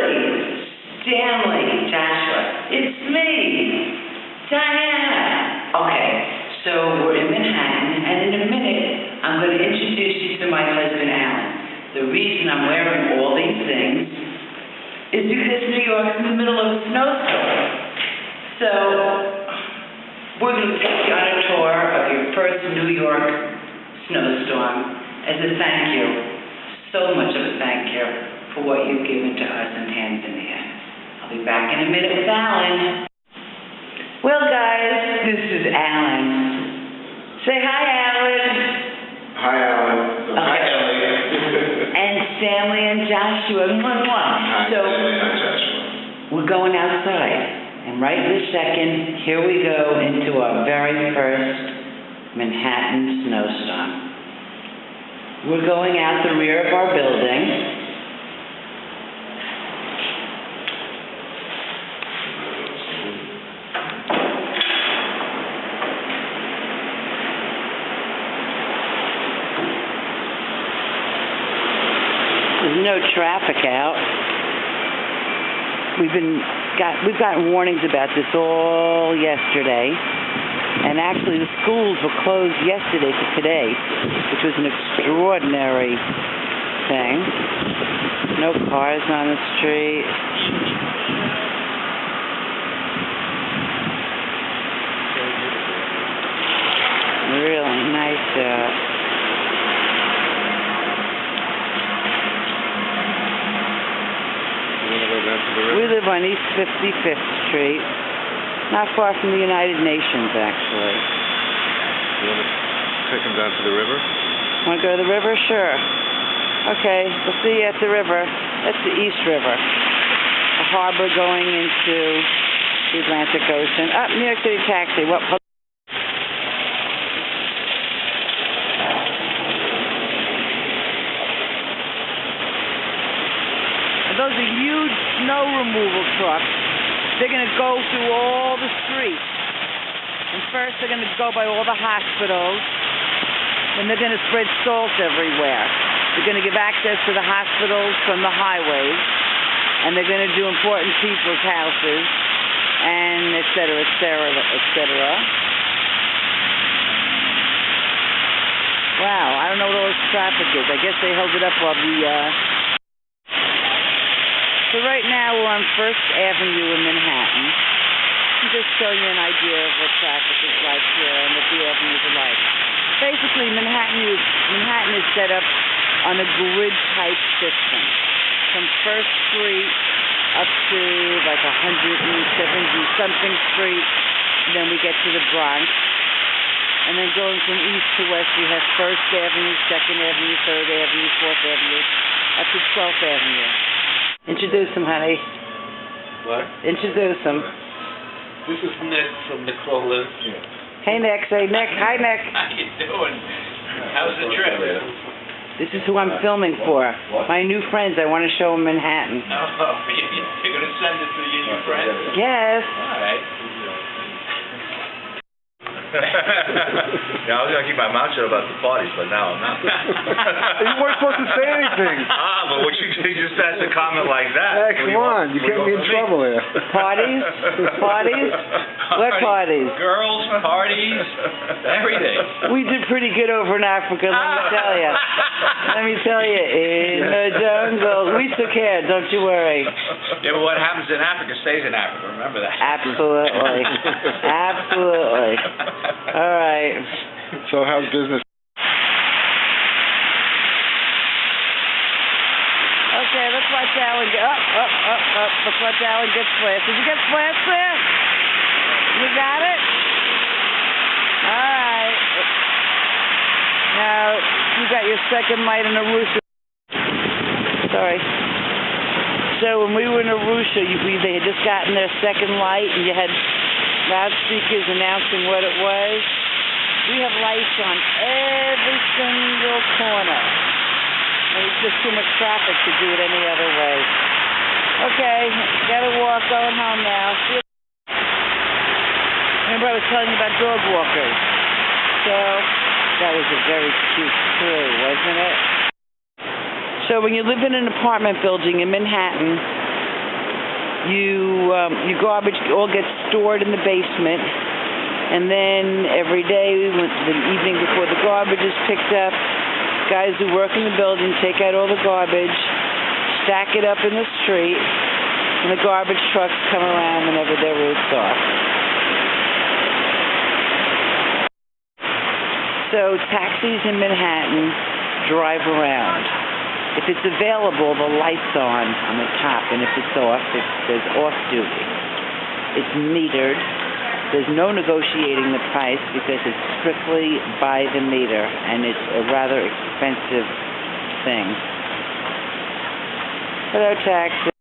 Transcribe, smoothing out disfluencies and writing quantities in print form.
Billy, Stanley, Joshua. It's me, Diana. Okay, so we're in Manhattan, and in a minute, I'm going to introduce you to my husband, Alan. The reason I'm wearing all these things is because New York's in the middle of a snowstorm. So, we're going to take you on a tour of your first New York snowstorm as a thank you, so much of a thank you for what you've given to us in Tanzania. I'll be back in a minute with Alan. Well, guys, this is Alan. Say hi, Alan. Hi, Alan. Okay. Hi, Ellie. And Stanley and Joshua. Hi, So, Stanley. Hi, Joshua. we're going outside. And right this second, here we go into our very first Manhattan snowstorm. We're going out the rear of our building. There's no traffic out. We've gotten warnings about this all yesterday, and actually the schools were closed yesterday for today, which was an extraordinary thing. No cars on the street. Really nice out. We live on East 55th Street, not far from the United Nations, actually. You want to take him down to the river? Want to go to the river? Sure. Okay, we'll see you at the river. That's the East River, a harbor going into the Atlantic Ocean. New York City taxi. What? Those are huge snow removal trucks. They're going to go through all the streets. And first they're going to go by all the hospitals. And they're going to spread salt everywhere. They're going to give access to the hospitals from the highways. And they're going to do important people's houses. And et cetera, et cetera, et cetera. Wow, I don't know what all this traffic is. I guess they held it up while So right now we're on First Avenue in Manhattan. I'm just showing you an idea of what traffic is like here and what the avenues are like. Basically, Manhattan is set up on a grid-type system. From First Street up to like 170-something Street, and then we get to the Bronx. And then going from east to west, we have First Avenue, Second Avenue, Third Avenue, Fourth Avenue, up to 12th Avenue. Introduce him, honey. What? Introduce him. This is Nick from Nicola. Hey, Nick. Say Nick. Hi, Nick. How you doing? How's the trip? This is who I'm filming for. My new friends. I want to show them Manhattan. Oh, you're going to send it to you and your friends? Yes. All right. Yeah, I was going to keep my mouth shut about the parties, but now I'm not. You weren't supposed to say anything. But what you just asked a comment like that. Hey, come on. You're getting me in trouble here. Parties? Parties? What parties? Girls, parties, everything. We did pretty good over in Africa, let me tell you. Let me tell you, in the jungle. We took care, don't you worry. Yeah, but what happens in Africa stays in Africa. Remember that. Absolutely. Absolutely. All right. So how's business? Okay, let's watch Alan get up. Let's watch Alan get splashed. Did you get splashed there? You got it? All right. Now, you got your second light in Arusha. Sorry. So when we were in Arusha, they had just gotten their second light, and you had loudspeakers announcing what it was. We have lights on every single corner. There's just too much traffic to do it any other way. Okay, gotta walk, going home now. Remember I was telling you about dog walkers. So, that was a very cute crew, wasn't it? So when you live in an apartment building in Manhattan, your garbage all gets stored in the basement, and then every day, the evening before the garbage is picked up, guys who work in the building take out all the garbage, stack it up in the street, and the garbage trucks come around whenever their routes are. So taxis in Manhattan drive around. If it's available, the light's on the top, and if it's off, it says off duty. It's metered. There's no negotiating the price because it's strictly by the meter, and it's a rather expensive thing. Hello, taxi.